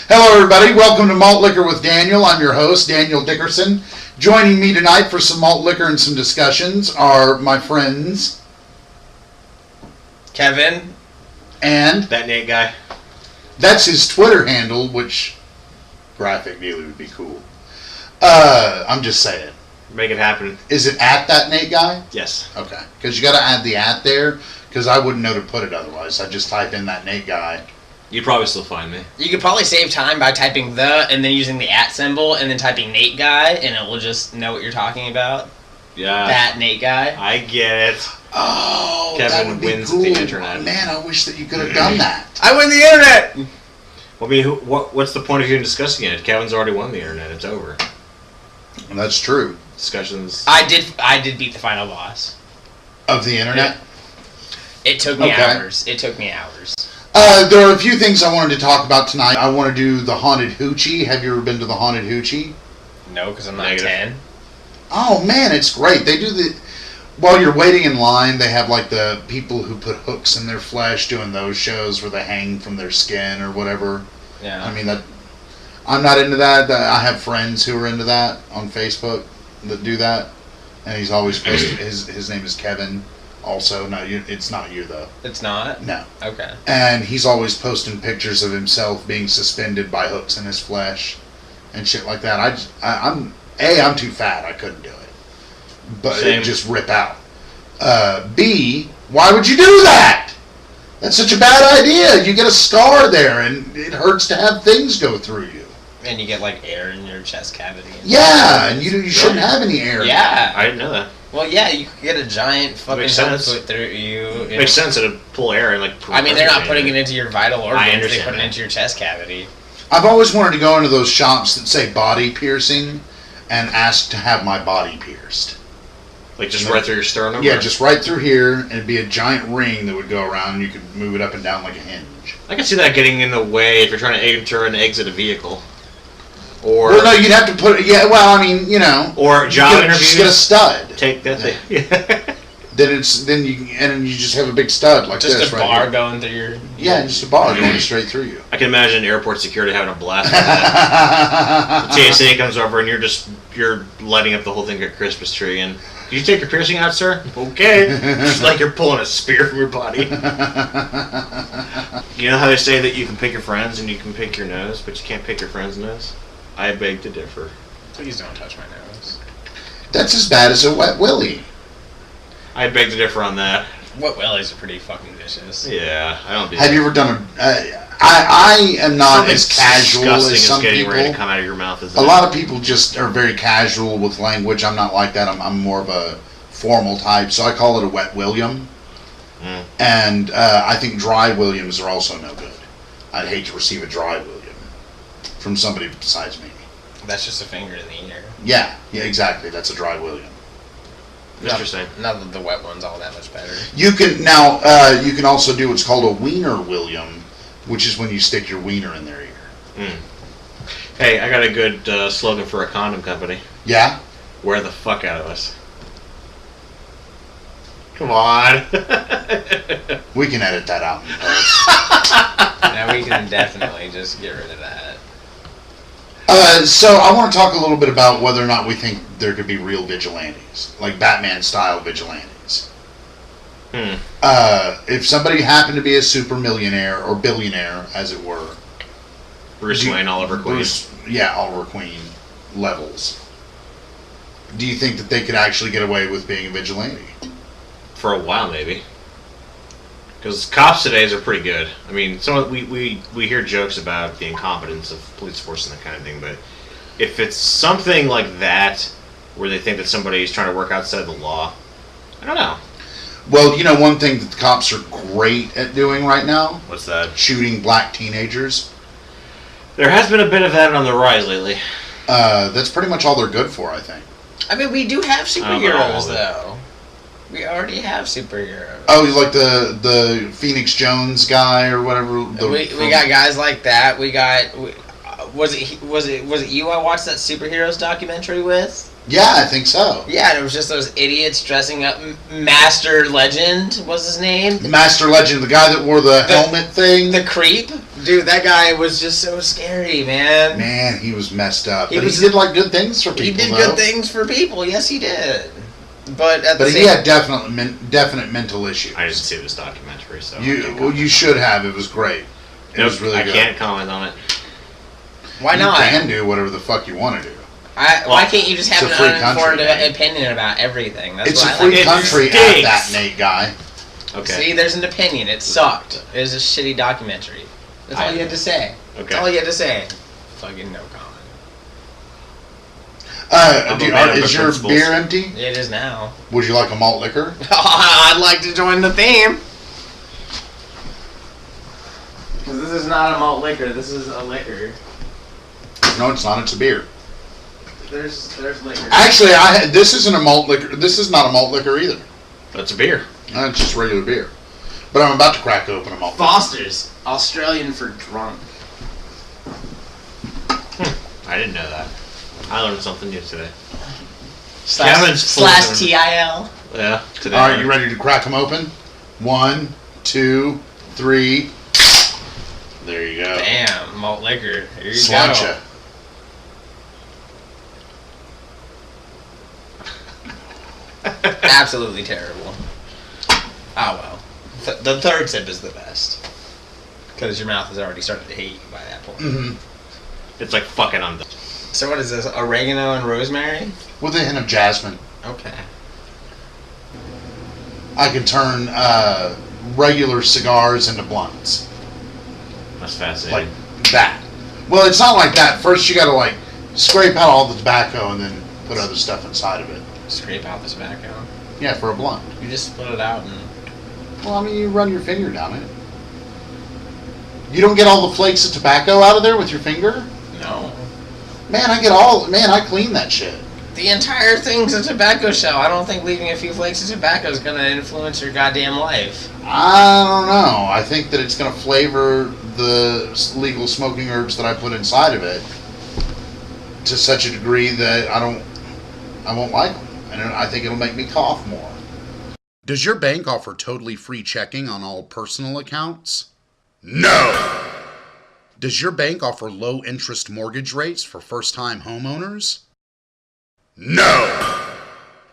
Hello, everybody. Welcome to Malt Liquor with Daniel. I'm your host, Daniel Dickerson. Joining me tonight for some malt liquor and some discussions are my friends Kevin and that Nate guy. That's his Twitter handle, which graphic really would be cool. I'm just saying. Make it happen. Is it at that Nate guy? Yes. Okay, because you got to add the at there, because I wouldn't know to put it otherwise. I just type in that Nate guy. You'd probably still find me. You could probably save time by typing the and then using the at symbol and then typing Nate guy and it will just know what you're talking about. Yeah. That Nate guy. I get it. Oh, Kevin that would be wins cool. the internet. Man, I wish that you could have done that. I win the internet! Well, I mean, what's the point of even discussing it? Kevin's already won the internet. It's over. That's true. Discussions. I did beat the final boss. Of the internet? It took me Okay. hours. It took me hours. There are a few things I wanted to talk about tonight. I want to do the Haunted Hoochie. Have you ever been to the Haunted Hoochie? No, because I'm not Negative. 10. Oh, man, it's great. They do the... While you're waiting in line, they have, like, the people who put hooks in their flesh doing those shows where they hang from their skin or whatever. Yeah. I mean, that... I'm not into that. I have friends who are into that on Facebook that do that. And he's always posting... His name is Kevin. Also, no, it's not you, though. It's not? No. Okay. And he's always posting pictures of himself being suspended by hooks in his flesh and shit like that. I'm too fat. I couldn't do it. But Same. it'd just rip out. B, why would you do that? That's such a bad idea. You get a scar there, and it hurts to have things go through you. And you get, like, air in your chest cavity. Yeah, and you shouldn't have any air. Yeah. I didn't know that. Well, yeah, you could get a giant fucking Makes hook sense. put through you. Makes sense to pull air and like. I mean, they're not putting it into your vital organs. They understand put it that. into your chest cavity. I've always wanted to go into those shops that say body piercing and ask to have my body pierced. Like just right through your sternum. Yeah, or? just right through here, and it'd be a giant ring that would go around, and you could move it up and down like a hinge. I can see that getting in the way if you're trying to enter and exit a vehicle. Or Well, no, you'd have to put it. Yeah, well, I mean, you know, or job interviews. just get a stud. Take that thing. Yeah. Then you just have a big stud like Just this a right bar here. going through your... Yeah, just a bar going straight through you. I can imagine airport security having a blast with that. The TSA comes over and you're lighting up the whole thing like a Christmas tree. And can you take your piercing out, sir? Okay. It's like you're pulling a spear from your body. You know how they say that you can pick your friends and you can pick your nose, but you can't pick your friend's nose? I beg to differ. Please don't touch my nose. That's as bad as a wet willy. I beg to differ on that. Wet willies are pretty fucking vicious. Yeah, I don't do Have that. you ever done a? I am not as casual disgusting as some getting ready to people. come out of your mouth. A lot of people just are very casual with language. I'm not like that. I'm more of a formal type, so I call it a wet William. Mm. And I think dry Williams are also no good. I'd hate to receive a dry William from somebody besides me. That's just a finger in the ear. Yeah, exactly. That's a dry William. Interesting. Not that the wet one's all that much better. You can you can also do what's called a wiener William, which is when you stick your wiener in their ear. Mm. Hey, I got a good slogan for a condom company. Yeah? Wear the fuck out of us. Come on. We can edit that out in post. Now we can definitely just get rid of that. So I want to talk a little bit about whether or not we think there could be real vigilantes, like Batman-style vigilantes. If somebody happened to be a super millionaire or billionaire, as it were, Bruce Wayne, Oliver Queen. Oliver Queen levels, do you think that they could actually get away with being a vigilante? For a while, maybe. Because cops today are pretty good. I mean, we hear jokes about the incompetence of police force and that kind of thing, but if it's something like that, where they think that somebody's trying to work outside the law, I don't know. Well, you know one thing that the cops are great at doing right now? What's that? Shooting black teenagers. There has been a bit of that on the rise lately. That's pretty much all they're good for, I think. I mean, we do have I don't know all superheroes, of it. though. We already have superheroes. Oh, like the Phoenix Jones guy or whatever. We got guys like that. We got... Was it you I watched that superheroes documentary with? Yeah, I think so. Yeah, and it was just those idiots dressing up. Master Legend was his name. The Master Legend, the guy that wore the helmet thing. The creep. Dude, that guy was just so scary, man. Man, he was messed up. He But was- he did like good things for people. He did though. good things for people. Yes, he did. But at the But same he had definite mental issues. I didn't see this documentary, so You should have. It was great. It was really I good. can't comment on it. why not? You can do whatever the fuck you want to do. Why can't you just have It's a an free uninformed country, man. opinion about everything? That's It's a what I free like. country at stinks. that, Nate guy. Okay. See, there's an opinion. It sucked. It was a shitty documentary. That's all you had to say. Okay. That's all you had to say. Fucking no comment. I'm a man of Is your principles. beer empty? It is now. Would you like a malt liquor? I'd like to join the theme. Because this is not a malt liquor. This is a liquor. No, it's not. It's a beer. There's liquor. Actually, this isn't a malt liquor. This is not a malt liquor either. That's a beer. It's just regular beer. But I'm about to crack open a malt liquor. Foster's. Australian for drunk. I didn't know that. I learned something new today. Slash Kevin's TIL. Yeah, today. All right, you ready to crack them open? 1, 2, 3. There you go. Damn, malt liquor. Here you Sláinte. go. Absolutely terrible. Oh well. The third sip is the best. Because your mouth has already started to hate you by that point. Mm-hmm. It's like fucking on the. So what is this? Oregano and rosemary? With a hint of jasmine. Okay. I can turn regular cigars into blunts. That's Like fascinating. that. Well, it's not like that. First, you gotta like scrape out all the tobacco and then put other stuff inside of it. Scrape out the tobacco. Yeah, for a blunt. You just split it out and... Well, I mean, you run your finger down it. You don't get all the flakes of tobacco out of there with your finger? No. Man, I clean that shit. The entire thing's a tobacco shell. I don't think leaving a few flakes of tobacco is going to influence your goddamn life. I don't know. I think that it's going to flavor the legal smoking herbs that I put inside of it to such a degree that I won't like them. And I think it'll make me cough more. Does your bank offer totally free checking on all personal accounts? No! Does your bank offer low interest mortgage rates for first-time homeowners? No!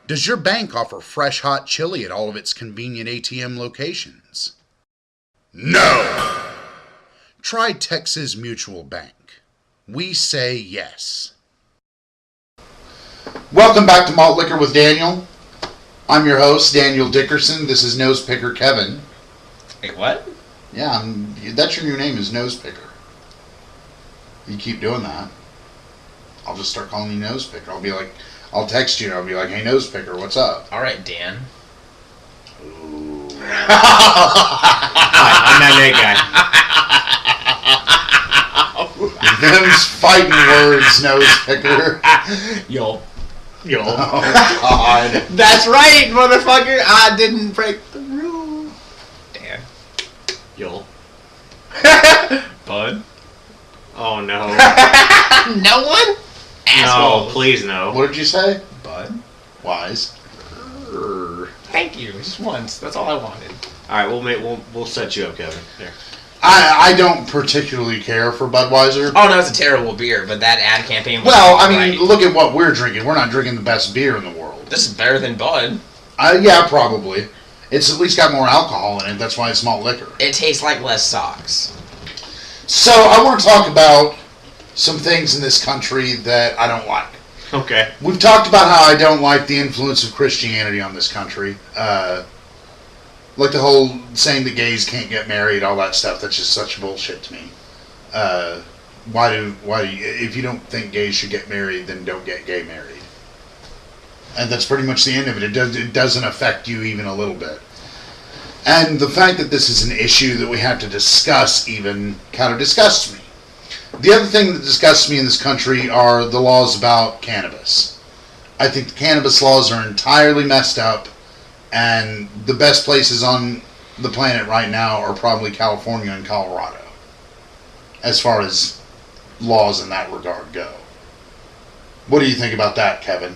Does your bank offer fresh hot chili at all of its convenient ATM locations? No! Try Texas Mutual Bank. We say yes. Welcome back to Malt Liquor with Daniel. I'm your host, Daniel Dickerson. This is Nose Picker Kevin. Wait, what? Yeah, that's your new name is Nose Picker. You keep doing that, I'll just start calling you Nose Picker. I'll text you and I'll be like, hey, Nose Picker, what's up? All right, Dan. Ooh. Hi, I'm that Nate guy. Them's fighting words, Nose Picker. Yo. Yo. Oh, God. That's right, motherfucker. I didn't break the rule. Dan. Yo. Bud. Oh no. No one? No, please no. What did you say? Bud. Wise. Thank you. Just once. That's all I wanted. All right, we'll set you up, Kevin. There. I don't particularly care for Budweiser. Oh no, it's a terrible beer, but that ad campaign was Well, I mean, right. look at what we're drinking. We're not drinking the best beer in the world. This is better than Bud. Yeah, probably. It's at least got more alcohol in it. That's why it's malt liquor. It tastes like less socks. So I want to talk about some things in this country that I don't like. Okay. We've talked about how I don't like the influence of Christianity on this country. Like the whole saying that gays can't get married, all that stuff. That's just such bullshit to me. Why do you, if you don't think gays should get married, then don't get gay married. And that's pretty much the end of it. It doesn't affect you even a little bit. And the fact that this is an issue that we have to discuss even kind of disgusts me. The other thing that disgusts me in this country are the laws about cannabis. I think the cannabis laws are entirely messed up, and the best places on the planet right now are probably California and Colorado, as far as laws in that regard go. What do you think about that, Kevin?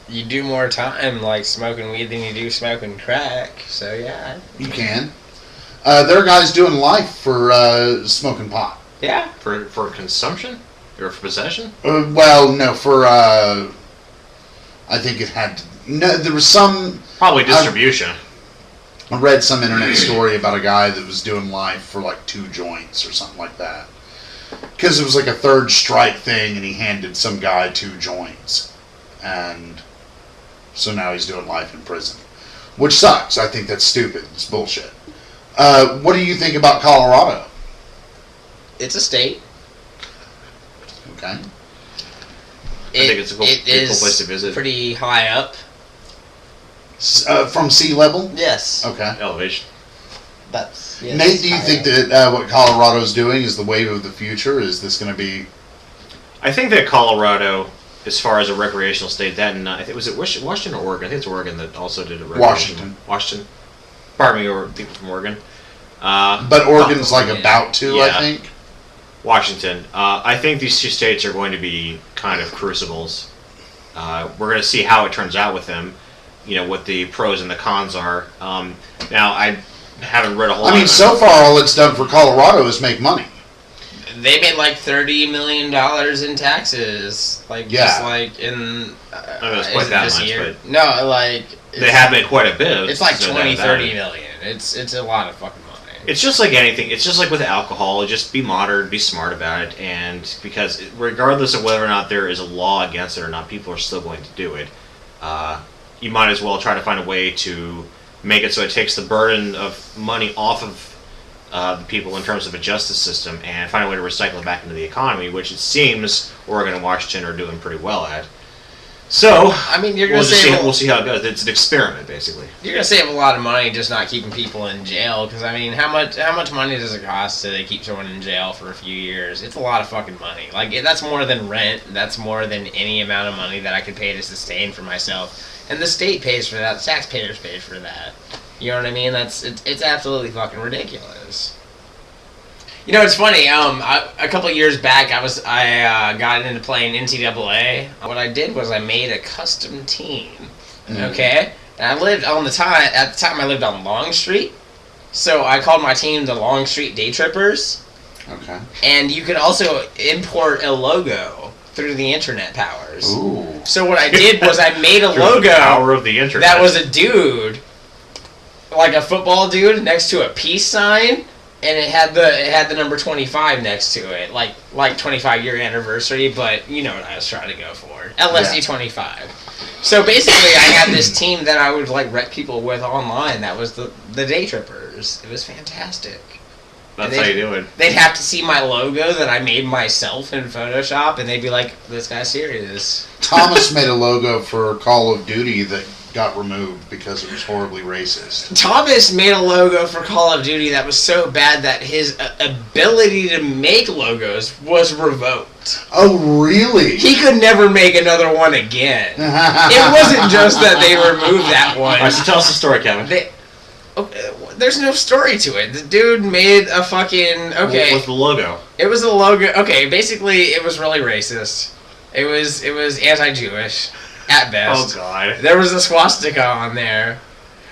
You do more time like smoking weed than you do smoking crack, so yeah. You can. There are guys doing life for smoking pot. Yeah. For consumption or for possession? Well, no, for I think it had. No, there was some. Probably distribution. I read some internet story about a guy that was doing life for like 2 joints or something like that. Because it was like a third strike thing, and he handed some guy 2 joints, and so now he's doing life in prison, which sucks. I think that's stupid. It's bullshit. What do you think about Colorado? It's a state. Okay. I think it's a cool place to visit. Pretty high up. From sea level? Yes. Okay. Elevation. That's. Yes, Nate, do you think that what Colorado's doing is the wave of the future? Is this going to be... I think that Colorado, as far as a recreational state, that and I think was it Washington or Oregon? I think it's Oregon that also did it. Washington. Pardon me, or people from Oregon. But Oregon's about to, yeah. I think. Washington. I think these 2 states are going to be kind of crucibles. We're going to see how it turns out with them. You know, what the pros and the cons are. Now, I haven't read a whole lot. I mean, so far, all it's done for Colorado is make money. They made like $30 million in taxes. Just like in. I don't know it's quite that much, year? but. No, like. They have made quite a bit. It's like 30 million. It's a lot of fucking money. It's just like anything. It's just like with alcohol. Just be modern, be smart about it, and because regardless of whether or not there is a law against it or not, people are still going to do it. You might as well try to find a way to make it so it takes the burden of money off of the people in terms of a justice system and find a way to recycle it back into the economy, which it seems Oregon and Washington are doing pretty well at. So, I mean, we'll see how it goes. It's an experiment, basically. You're gonna save a lot of money just not keeping people in jail. Because I mean, how much money does it cost to keep someone in jail for a few years? It's a lot of fucking money. Like that's more than rent. That's more than any amount of money that I could pay to sustain for myself. And the state pays for that. The taxpayers pay for that. You know what I mean? It's absolutely fucking ridiculous. You know, it's funny. A couple of years back, I got into playing NCAA. What I did was I made a custom team. Okay, and I lived at the time I lived on Long Street, so I called my team the Long Street Day Trippers. Okay. And you could also import a logo through the internet powers. Ooh. So what I did was I made a logo. The power of the internet. That was a dude, like a football dude, next to a peace sign. And it had the number 25 next to it, like 25-year anniversary, but you know what I was trying to go for. LSD 25. So basically, I had this team that I would like wreck people with online. That was the Day Trippers. It was fantastic. That's how you do it. They'd have to see my logo that I made myself in Photoshop, and they'd be like, "This guy's serious." Thomas made a logo for Call of Duty that got removed because it was horribly racist. Thomas made a logo for Call of Duty that was so bad that his ability to make logos was revoked. Oh, really? He could never make another one again. It wasn't just that they removed that one. Alright, so tell us the story, Kevin. There's no story to it. The dude made a fucking... Okay. What's the logo? It was a logo... Okay, basically, it was really racist. It was anti-Jewish. At best. Oh, God. There was a swastika on there.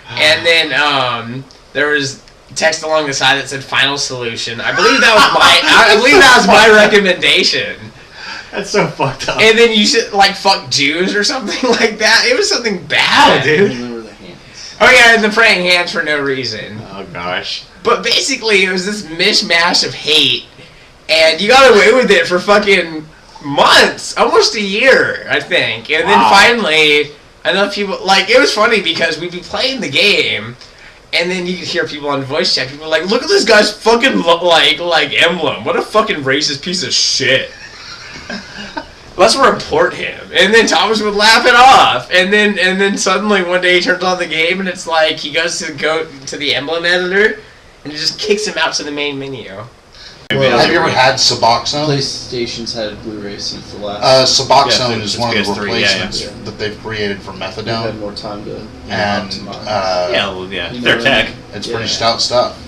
And then there was text along the side that said "Final Solution." I believe that was my recommendation. That's so fucked up. And then you should fuck Jews or something like that. It was something bad, dude. Remember the hands. Oh yeah, and the praying hands for no reason. Oh gosh. But basically, it was this mishmash of hate, and you got away with it for fucking months, almost a year, I think. And then finally, enough people, it was funny because we'd be playing the game, and then you could hear people on voice chat, people like, look at this guy's fucking, emblem. What a fucking racist piece of shit. Let's report him. And then Thomas would laugh it off. And then suddenly one day he turns on the game, and it's like, he goes to go to the emblem editor, and it just kicks him out to the main menu. Well, have you ever had Suboxone? PlayStation's had Blu-ray since the last. Suboxone Yeah, is one of the PS3, replacements yeah. that they've created for They've had methadone. more time to And Yeah, You know they're what I tech. mean? it's Yeah. pretty stout stuff.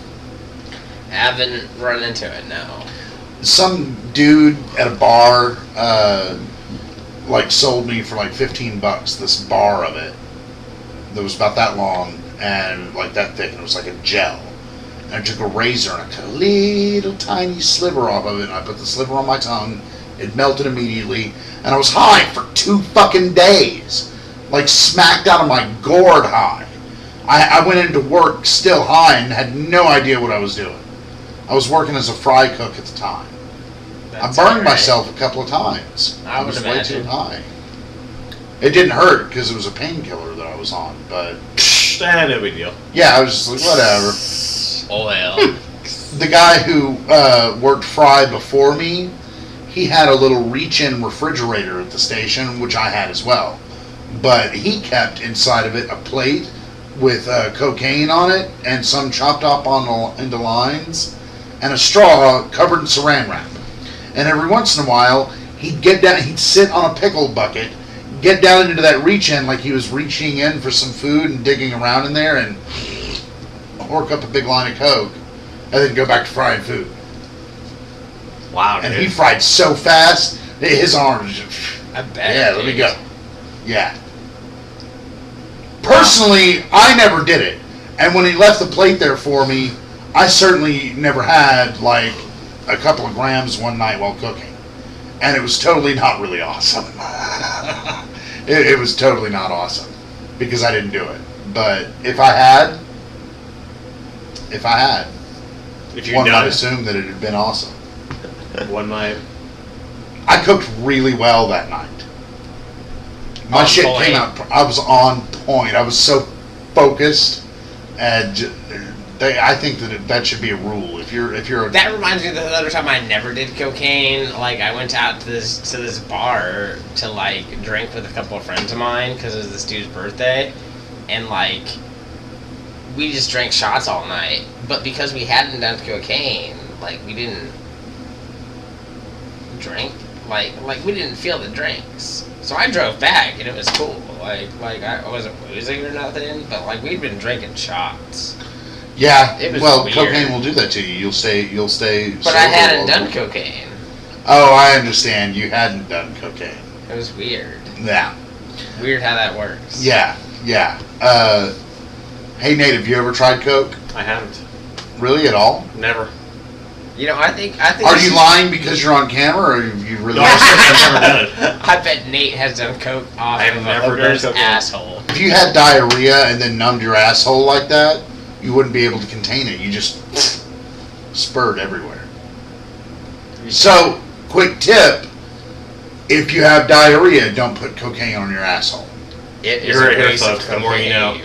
I haven't run into it, no. Some dude at a bar sold me for $15 this bar of it that was about that long and that thick, and it was like a gel. And I took a razor and I cut a little tiny sliver off of it, and I put the sliver on my tongue. It melted immediately, and I was high for 2 fucking days. Like, smacked out of my gourd high. I went into work still high and had no idea what I was doing. I was working as a fry cook at the time. That's I burned alright. myself a couple of times. I would was imagine. way too high. It didn't hurt because it was a painkiller that I was on, but No big deal. yeah, I was just like, whatever. Oh well. The guy who worked fry before me, he had a little reach-in refrigerator at the station, which I had as well. But he kept inside of it a plate with cocaine on it and some chopped up into lines and a straw covered in saran wrap. And every once in a while, he'd get down, he'd sit on a pickle bucket, get down into that reach-in like he was reaching in for some food and digging around in there and hork up a big line of coke and then go back to frying food. Wow, And dude. he fried so fast that his arms just, I bet. yeah, let me dude. go. Yeah. Personally, I never did it. And when he left the plate there for me, I certainly never had like a couple of grams one night while cooking. And it was totally not really awesome. It was totally not awesome because I didn't do it. But if I had, If you're one might done assume that it had been awesome. one night, I cooked really well that night. My On shit point. came out. I was on point. I was so focused, and I think that should be a rule. If you're a That reminds me of the other time I never did cocaine. Like, I went out to this bar to, like, drink with a couple of friends of mine because it was this dude's birthday. And, like, we just drank shots all night. But because we hadn't done cocaine, like, we didn't drink. Like we didn't feel the drinks. So I drove back, and it was cool. Like I wasn't losing or nothing, but, like, we'd been drinking shots. yeah. It was Well, weird. cocaine will do that to you. You'll stay. But sober I hadn't while- done cocaine. Oh, I understand. You hadn't done cocaine. It was weird. Yeah. Weird how that works. Yeah. Yeah. Hey, Nate, have you ever tried coke? I haven't. Really, at all? Never. You know, I think. Are you lying because you're on camera, or have you really? No, I've never done it. I bet Nate has done coke off I have of never a done hooker's cocaine. asshole. If you had diarrhea and then numbed your asshole like that, you wouldn't be able to contain it. You just spurred everywhere. So, quick tip: if you have diarrhea, don't put cocaine on your asshole. It is You heard a it here, waste of folks. The more you know.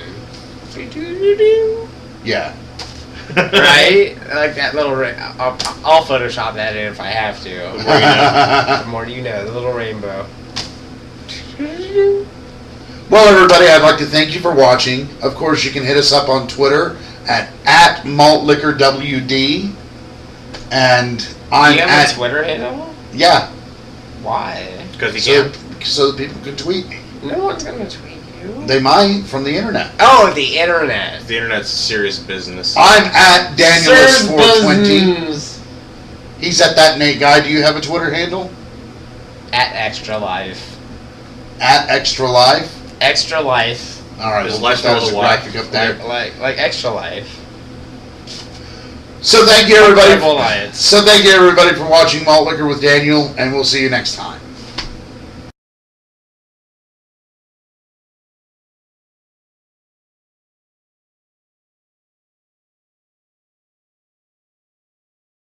cocaine. Yeah. Right? Like that little. I'll Photoshop that in if I have to. The more you know. The little rainbow. Well, everybody, I'd like to thank you for watching. Of course, you can hit us up on Twitter at maltliquorwd, and I'm Do you have at a Twitter handle? yeah, Why? Because he so can't. so that people can tweet me. No one's gonna tweet you. They might from the internet. Oh, the internet. The internet's serious business. I'm at Danielus420. Buzz. He's at that Nate guy. Do you have a Twitter handle? At Extra Life. At Extra Life. Extra Life. All right, His we'll life's put that a as a little graphic up there. Like Extra Life. So thank you, everybody. Tribal Alliance. So thank you, everybody, for watching Malt Liquor with Daniel, and we'll see you next time.